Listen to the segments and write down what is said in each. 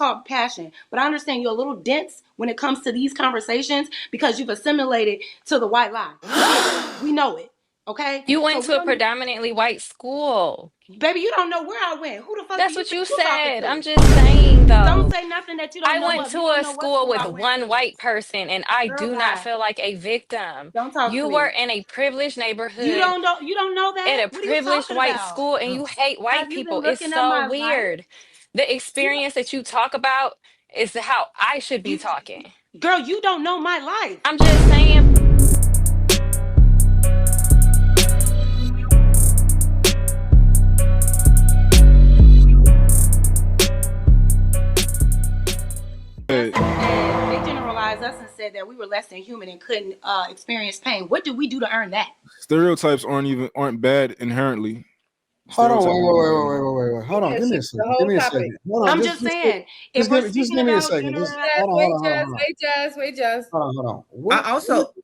called passion. But I understand you're a little dense when it comes to these conversations because you've assimilated to the white lie. We get it. We know it. Okay? You So went we to a don't need, predominantly white school. baby, you don't know where I went. Who the fuck do That's you what think you you're talking said. I'm to? just saying, Don't though. say nothing that you don't I know went of. to You don't a know what school school with I went one to. white person, and I Girl, do not bye. feel like a victim. Don't talk to You were me. in a privileged You neighborhood don't know. You don't know at that. a What are you privileged talking white about? school, and you hate white Have you been people. It's looking at so my life? weird. The You, experience that you talk about is how I should be you, talking. girl, you don't know my life. I'm just saying. Us and said they generalized us and said that we were less than human and couldn't experience pain. What did we do to earn that? Stereotypes aren't bad inherently. Hold on, Stereotypes. wait. Hold on, Yeah, give me she a the second. Give whole me a topic. second. Hold on, I'm just saying, if we're just speaking give me a about second. Just Jazz, wait, Jazz, wait, Jazz, wait, Jazz. hold on. I also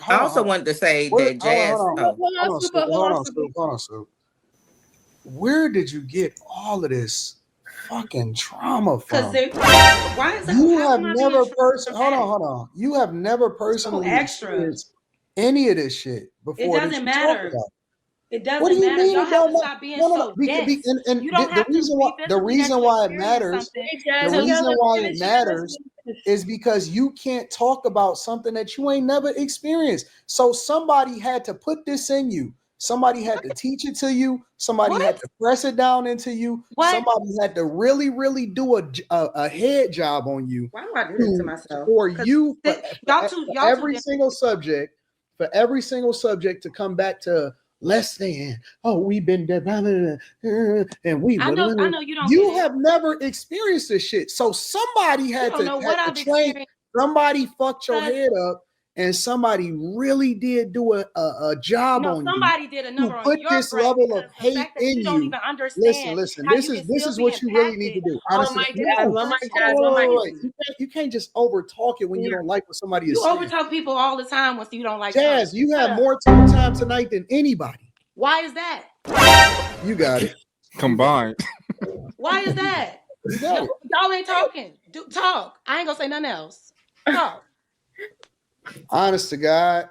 I also wanted to say Where, that Jazz. Oh, Hold on, Super. Hold on, Super. Hold on, Sue. Where did you get all of this fucking trauma because from? why is it? You How have am I being never dramatic? hold on. You have never So personally extra. experienced any of this shit It before that doesn't you talk matter. about. It What do doesn't you matter. mean Y'all it have don't to matter? stop being No. so dense. And You don't the have to reason why be physically there to it experience matters, something. Wait, Jazz, the you gotta reason let me why it finish. You gotta let matters me finish. is because you can't talk about something that you ain't never experienced. So somebody had to put this in you. Somebody had to teach it to you. Somebody had What? to press it down into you. What? Somebody had to really, really do a head job on you Why do I do this to myself? for Because you y'all too every dense. single subject, for every single subject to come back to less than. Oh, we've been and we. I know you don't get You it. have never experienced this shit, so somebody You had don't to know what I've train. experienced. Somebody fucked your Because head up, and somebody really did do a job no, on you somebody did a to number on put your this brain level of because the hate fact that in you don't you. even understand Listen. how you can This still is be what you really need to impacted do. One Honestly, mic, Jazz. no. One mic, unconsciously. Jazz. One mic. You can't just over talk it when you Yeah. don't like what somebody You is saying. overtalk people all the time once you don't like something. Jazz, you Shut have up. more time tonight than anybody. Why is that? You got it. Combined. Why is that? You got it. Y'all ain't talking. Talk. I ain't gonna say nothing else. Talk. Honest to God,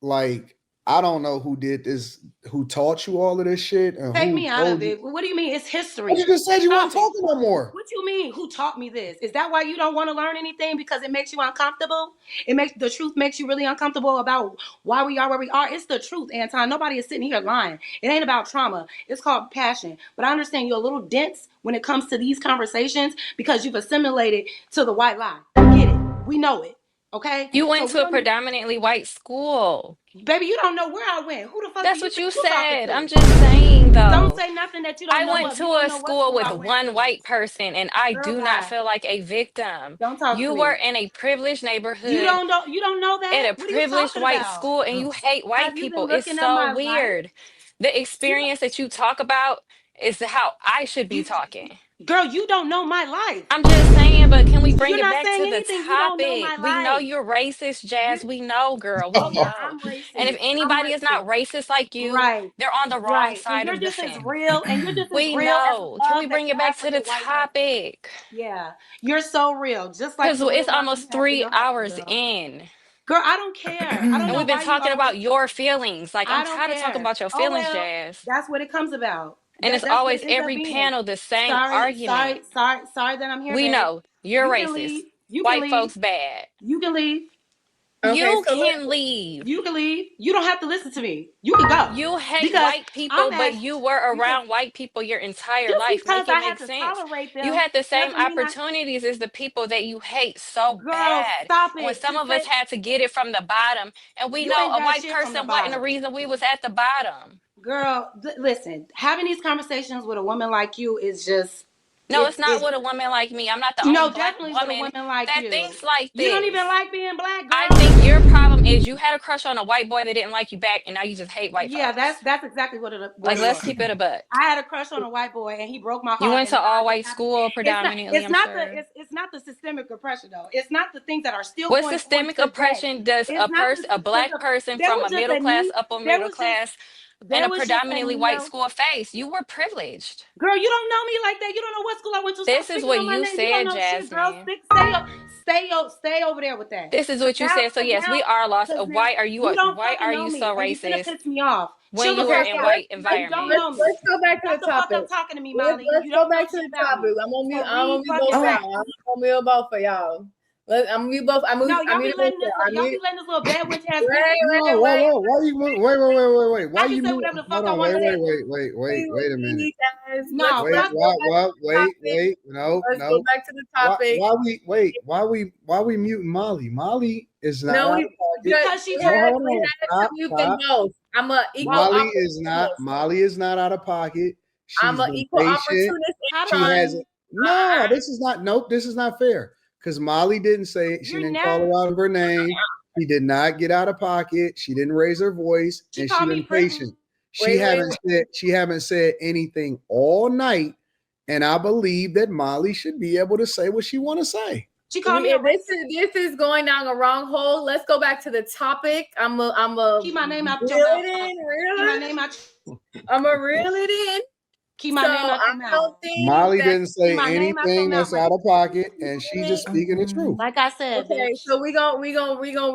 like I don't know who did this, who taught you all of this shit, and Take who me out told of you. it. What do you mean? It's You history. just said you weren't Stop it. talking no more. What you mean? Who taught me this? Is that why you don't want to learn anything because it makes you uncomfortable? It makes the truth makes you really uncomfortable about why we are where we are. It's the truth, Anton. Nobody is sitting here lying. It ain't about trauma. It's called passion. But I understand you're a little dense when it comes to these conversations because you've assimilated to the white lie. We get it. We know it. Okay? You So went we to a don't need, predominantly white school. baby, you don't know where I went. Who the fuck do That's you what think you you're talking said. I'm to? just saying, Don't though. say nothing that you don't I know went of. to You don't a know what school school with I went one to. white person, and I Girl, do not bye. feel like a victim. Don't talk to You were me. in a privileged You neighborhood don't know. You don't know at that. a What are you privileged talking white about? school, and you hate white Have you people. been It's looking at so my life? weird. The You, experience that you talk about is how I should be you, talking. girl, you don't know my life. I'm just saying, but can we So bring you're it not back saying to the anything. You don't know topic? my We know life. you're racist, You, Jazz. We know, girl. We oh yeah, know. I'm And if racist. I'm anybody is not racist. racist like you, Right, they're on the wrong right. And side you're of the just as fence. real. And you're just as We real as the know. Can we love that bring you it have back for to the your white man. topic? Yeah, you're so real, just like Because the real it's love you almost have for three your husband, hours girl. in. Girl, I don't care. I don't And know we've been why you talking always. about your feelings. Like, I'm I don't tired of talking care. about your Oh feelings, well, Jazz. that's what it comes about. And it's That's what always it ends up every being. panel the same argument. Sorry that I'm here, We babe. know you're You can racist. leave. You can White leave. folks bad. You can leave. Okay, You so look, can leave. You can leave. You don't have to listen to me. You can go You hate because white I'm people, but asked. you were Because around white people your entire just life. because Make it I had make to sense. tolerate You them had the same doesn't mean I. opportunities as the people that you hate so Girl, bad. stop And when it. some of us had to get it from the bottom, and we You know ain't a got white shit from the person wasn't the bottom. reason we was at the bottom. Girl, listen. Having these conversations with a woman like you is just. No, it's not It's with a woman like me. I'm not the only no, black definitely with a woman woman like that you. thinks like You don't even this. like being black, I girl. think your problem is you had a crush on a white boy that didn't like you back, and now you just hate white Yeah, folks. that's exactly what Like, it let's was. keep it a buck. I had a crush on a white boy and he broke my You heart went and to now I all just white have to school it's not predominantly, it's I'm not the sure. it's not the systemic oppression though. It's not the things that are still What going on systemic today. oppression does It's not the a because black person there from was a just middle a class, need upper there middle was just class in They a was just saying, predominantly white school face. You were privileged. girl, you don't know me like that. You don't know what school I went to. Stop This is speaking what on my you name. You don't said, know shit, girl. Jasmine. Stay over there with that. This is what you said. So yes, we are lost. Cause now Why you don't why fucking are know you me, so and you finna racist piss me off. when Chill the you were Okay, fuck in so out. white You don't environments? know me. let's go back to Shut the the fuck topic. up talking to me, Let's, Molly. let's You go don't know back to shit the about topic. me. I'm So gonna mute fucking both All y'all. right. fast. I'm gonna mute both of y'all. I'm gonna mute both. No, y'all I be muted both letting y'all. I y'all be mute. letting this little bad witch ass bitch. No, why you wait. Why I can you say move? whatever the fuck Hold I on, want to say. wait a minute. Let's No, Wait, fuck. go back to the topic. wait. No. Let's go back to the topic. Why we muting Molly? Molly is not No, out we of pocket. Because she we told had, Hold we on, had to mute them stop. both. I'm a equal Molly is opportunist. not out of pocket. I'm She's an been equal patient. opportunist. how She do hasn't. No, this is not. Nope, this is not fair. Because Molly didn't say it. She You're didn't never. call her out of her name. She did not get out of pocket. She didn't raise her voice, She and called she's me been pretty. patient. Wait. She haven't said anything all night, and I believe that Molly should be able to say what she want to say. She called me a This is going down a wrong hole. Let's go back to the topic. I'm a keep my name out reel your mouth. it in, Keep my name out. I'm a reel it in. Keep my name out your I mouth. don't think Molly that, didn't say my name out anything your that's mouth. out of pocket, and she's just speaking the truth. Like I said, okay, bitch. so we gonna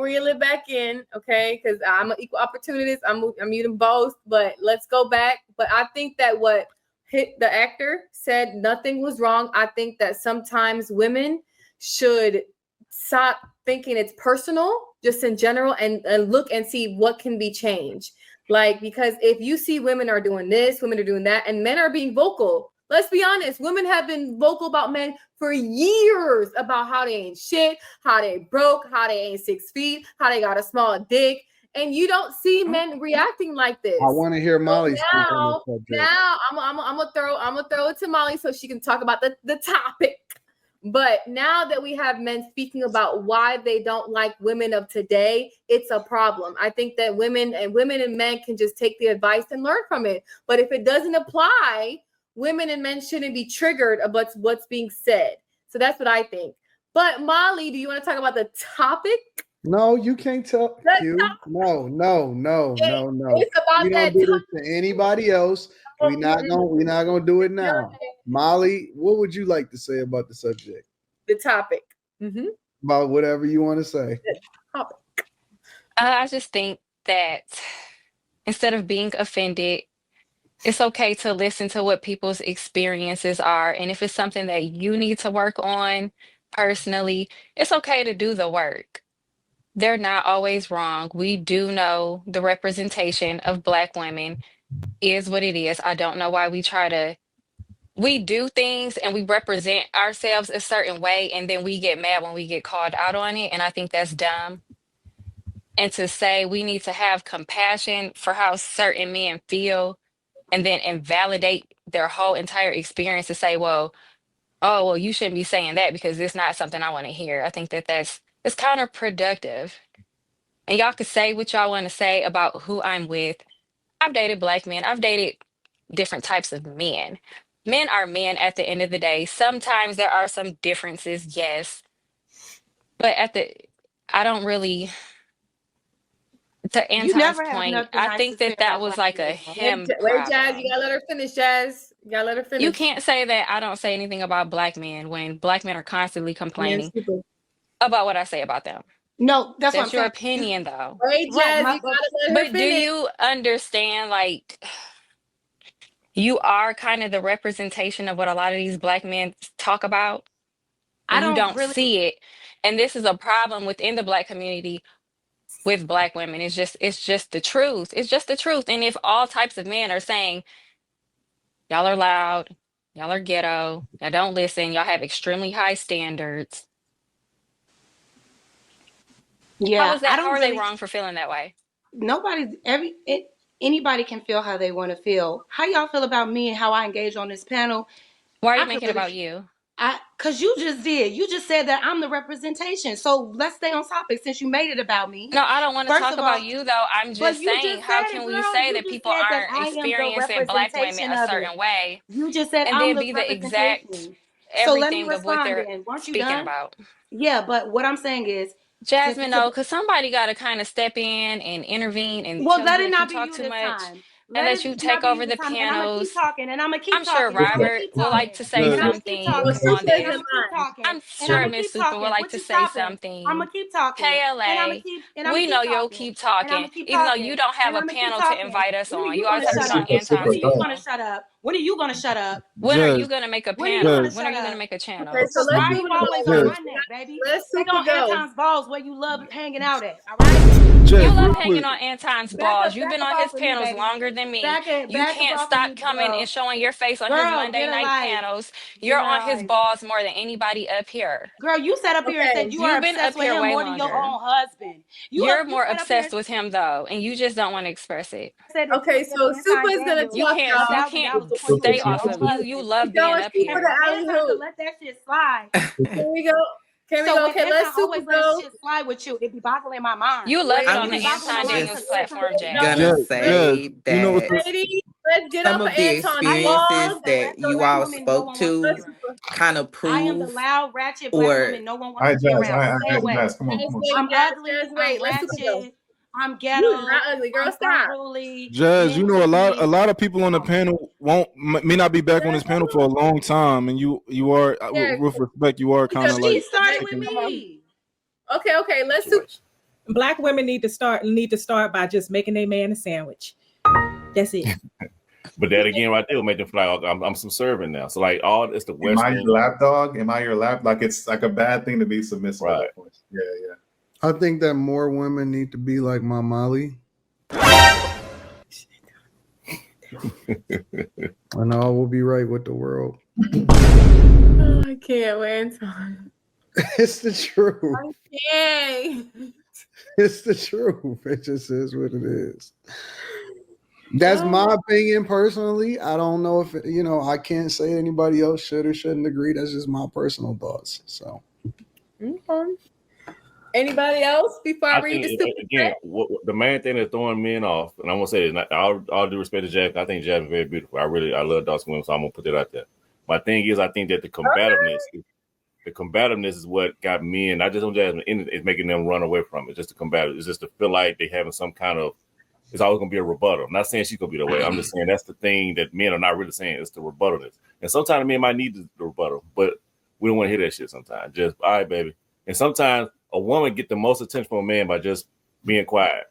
reel it back in, okay? Because I'm an equal opportunist. I'm muting both, but let's go back. But I think that what hit the actor said, nothing was wrong. I think that sometimes women should stop thinking it's personal, just in general, and look and see what can be changed. Like, because if you see women are doing this, women are doing that, and men are being vocal. Let's be honest, women have been vocal about men for years about how they ain't shit, how they broke, how they ain't 6 feet, how they got a small dick. And you don't see men reacting like this. I want to hear Molly speak on Now, this subject. now I'm gonna throw it to Molly so she can talk about the topic. But now that we have men speaking about why they don't like women of today, it's a problem. I think that women and men can just take the advice and learn from it. But if it doesn't apply, women and men shouldn't be triggered about what's being said. So that's what I think. But Molly, do you want to talk about the topic? No, you can't tell. Q. No. It's about We that don't do this to anybody else. We're not gonna do it now. Molly, what would you like to say about the subject? The topic. About whatever you want to say. I just think that instead of being offended, it's okay to listen to what people's experiences are. And if it's something that you need to work on personally, it's okay to do the work. They're not always wrong. We do know the representation of Black women is what it is. I don't know why we do things and we represent ourselves a certain way and then we get mad when we get called out on it. And I think that's dumb. And to say we need to have compassion for how certain men feel and then invalidate their whole entire experience to say, well, oh, well, you shouldn't be saying that because it's not something I want to hear. I think that it's counterproductive. And y'all can say what y'all want to say about who I'm with. I've dated Black men. I've dated different types of men. Men are men at the end of the day. Sometimes there are some differences, yes. But I don't really, to You Anton's never have point, nothing I nice think to say that about was Black like a men. him Wait, Jazz, you problem. gotta let her finish, Jazz. You gotta let her finish. You can't say that I don't say anything about Black men when Black men are constantly complaining about what I say about them. No, that's what I'm That's your saying. opinion, though. Wait, Right, Jazz, you gotta let her But do finish. you understand, like, you are kind of the representation of what a lot of these Black men talk about, I and you don't don't really. see it. And this is a problem within the Black community with Black women. It's just the truth. It's just the truth. And if all types of men are saying, y'all are loud, y'all are ghetto, y'all don't listen, y'all have extremely high standards. Yeah, I How don't are they really. wrong for feeling that way? Anybody can feel how they want to feel. How y'all feel about me and how I engage on this panel? Why are you I could making it really. about you? Cause you just did. You just said that I'm the representation. So let's stay on topic since you made it about me. No, I don't want to First talk of all, about you though. I'm but just you saying, just how said it, can we girl. say You that just people said that aren't I am the experiencing Black women representation a of it. certain way You just said and I'm then the be the exact representation. So let me everything of what respond they're then. Weren't you speaking done? about? Yeah, but what I'm saying is, since Jasmine, it's a no, because somebody got to kind of step in and intervene and well, tell let you it that you not be talk you too this much. time. and Let that us you not take be over using the time, and I'm gonna keep panels. talking, and I'm gonna keep I'm sure talking, and I'm gonna Robert keep would like talking, to say and Judge, I'm gonna keep something Well, talking, on Super and I'm isn't this. gonna keep lying. talking, I'm and I'm sure gonna Miss keep Super would talking. like What to you say stopping? I'm something. gonna keep talking, and I'm gonna KLA, keep, and I'm gonna we keep know you'll talking, keep and I'm talking, gonna keep even though you talking, don't have and a I'm gonna keep panel to talking. invite us When are on. you You always gonna have to shut be on up? Super, When super, are Anton's you go. gonna panel. shut up? When are you gonna shut up? When are you Judge, gonna make a When are you gonna panel? Judge, When are shut you gonna up? make a Okay, channel? so let's Why are Super you always go. on Judge, my neck, baby? Let's Stay Super on go. Anton's balls where you love hanging out at, all right? You Judge, love real hanging quick. on Anton's balls. You've been Back up on his off of me, panels baby. longer than me. You Back up can't off of stop me, coming and girl. showing your face on his Girl, Monday get a night life. panels. Get You're a on his life. balls more than anybody up here. Girl, you sat up here and said Okay. you are You've been obsessed up with here him way more than your longer. own husband. You're You more sat up here and obsessed with him though, and you just don't want to express it. said that you Okay, were so giving Super Anton is gonna Daniels You talk, can't you y'all. can't $1,000 before you stay went to your off own of you. You husband. love Keep going, being up Super And the here. alley Anton could hoop. let that shit slide. Can we go? Can we So go? when Okay, Anton let's always Super let go. shit slide with you, it be boggling my mind. You love it I on It the be was boggling my Anton mind Daniels because just Anton platform, let me Jazz. know. gonna Judge, Judge, say you know what's that the, Ladies, let's get some off of of the Anton's I am the balls. experiences ratchet, that ratchet you black all woman no spoke one wants to Let's be to around. Super. kind of I am the prove loud, ratchet black or woman no one All wants right, to be Jazz. All around. right, all Stay right, away. Jazz. Come on, Jazz, come on. wait, I'm ugly. Jazz, I'm wait. Let's Super go. ratchet. I'm You is ghetto. not ugly, girl. I'm Stop. unruly. Jazz, Men you know hate a me. lot of people on the panel may not be back on Jazz, this panel for a long time, and you are yeah, with respect, you are we kind of just She like started with taking. come on. me. Okay. Let's Super. Black women need to start by just making a man a sandwich. That's it. But that again, right there, will make them feel like I'm subservient now. So like all it's the Am I Western, your lap dog? Am I your lap? Like it's like a bad thing to be submissive. right? Yeah, yeah. I think that more women need to be like my Molly. And all will be right with the world. Oh, I can't wait. It's the truth. Yay. It's the truth. It just is what it is. That's my opinion personally. I don't know if I can't say anybody else should or shouldn't agree. That's just my personal thoughts. So Okay. Anybody else before I read the think super again, the main thing that's throwing men off, and I'm gonna say this, all due respect to Jack, I think Jack is very beautiful. I love dark skin women, so I'm gonna put that out there. My thing is, I think that the combativeness is what got men, not just on Jasmine, is making them run away from it. Just to combat it. It's just to feel like they having some kind of. It's always gonna be a rebuttal. I'm not saying she's gonna be the way. I'm just saying that's the thing that men are not really saying. It's the rebuttalness. And sometimes men might need the rebuttal, but we don't want to hear that shit sometimes. Just all right, baby. And sometimes a woman get the most attention from a man by just being quiet.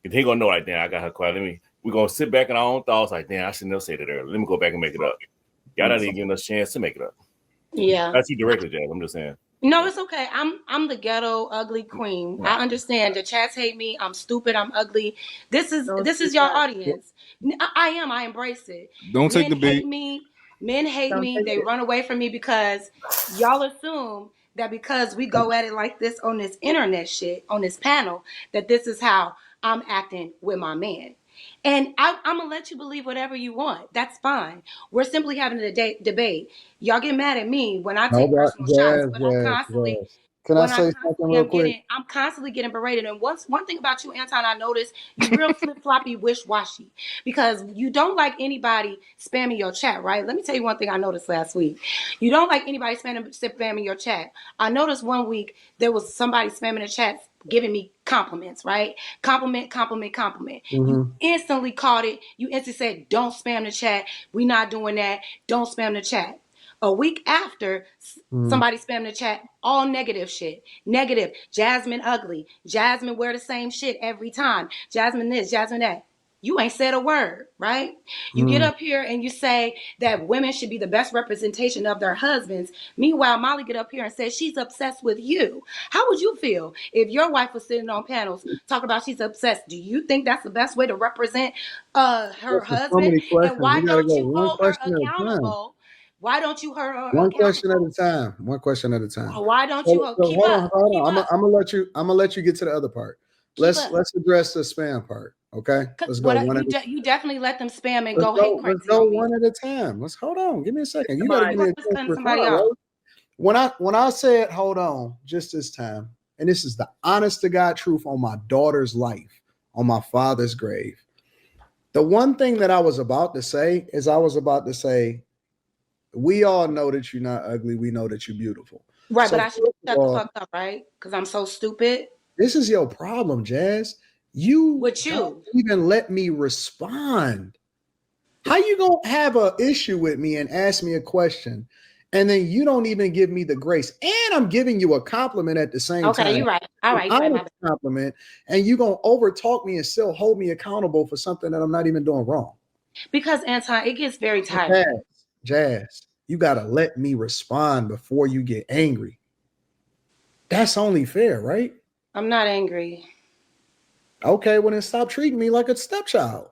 And he gonna know like, damn, I got her quiet. We're gonna sit back in our own thoughts, like, damn, I should never say that earlier. Let me go back and make it up. Y'all not even giving us a chance to make it up. Yeah. That's you directly, Jay. I'm just saying. No, it's okay. I'm the ghetto ugly queen. I understand. The chats hate me. I'm stupid. I'm ugly. This is your audience. I am. I embrace it. Don't take Men the hate bait. me. Men hate Don't me. take They it. run away from me because y'all assume that because we go at it like this on this internet shit, on this panel, that this is how I'm acting with my man. And I'm going to let you believe whatever you want. That's fine. We're simply having a debate. Y'all get mad at me when I take personal shots, but I'm constantly Can I say something real quick? I'm constantly getting berated. And one thing about you, Anton, I noticed you real flip-floppy, wish-washy, because you don't like anybody spamming your chat, right? Let me tell you one thing I noticed last week. You don't like anybody spamming your chat. I noticed one week there was somebody spamming the chat giving me compliments, right? Compliment. You instantly caught it. You instantly said, don't spam the chat. We not doing that. Don't spam the chat. A week after, somebody spammed the chat, all negative shit. Negative. Jasmine ugly. Jasmine wear the same shit every time. Jasmine this, Jasmine that. You ain't said a word, right? You get up here and you say that women should be the best representation of their husbands. Meanwhile, Molly get up here and says she's obsessed with you. How would you feel if your wife was sitting on panels talking about she's obsessed? Do you think that's the best way to represent her Listen, so husband? many And questions. why We gotta don't go you one hold her question at a time. accountable? Why don't you hold her One question at accountable? a time. One question at a time. Why don't So, you keep hold up? on. Keep I'm up. gonna let you get to the other part. Keep up. Let's address the spam part. Okay. Let's go one at a time. You definitely let them spam and Let's go hate let's crazy go on me. one at a time. Let's hold on. Give me a second. You Come gotta on. give me a Just chance cutting to somebody respond, off. right? When I said hold on just this time, and this is the honest to God truth on my daughter's life, on my father's grave. The one thing that I was about to say is we all know that you're not ugly. We know that you're beautiful. Right, So but I should shut the fuck up, right? Because I'm so stupid. this is your problem, Jazz. You With don't you. even let me respond. How you gonna have an issue with me and ask me a question, and then you don't even give me the grace? And I'm giving you a compliment at the same time. Okay, you're right. All right, you're right. My bad. Compliment, and you gonna overtalk me and still hold me accountable for something that I'm not even doing wrong. Because Anton, it gets very tiring. Jazz, you gotta let me respond before you get angry. That's only fair, right? I'm not angry. Okay, well then stop treating me like a stepchild.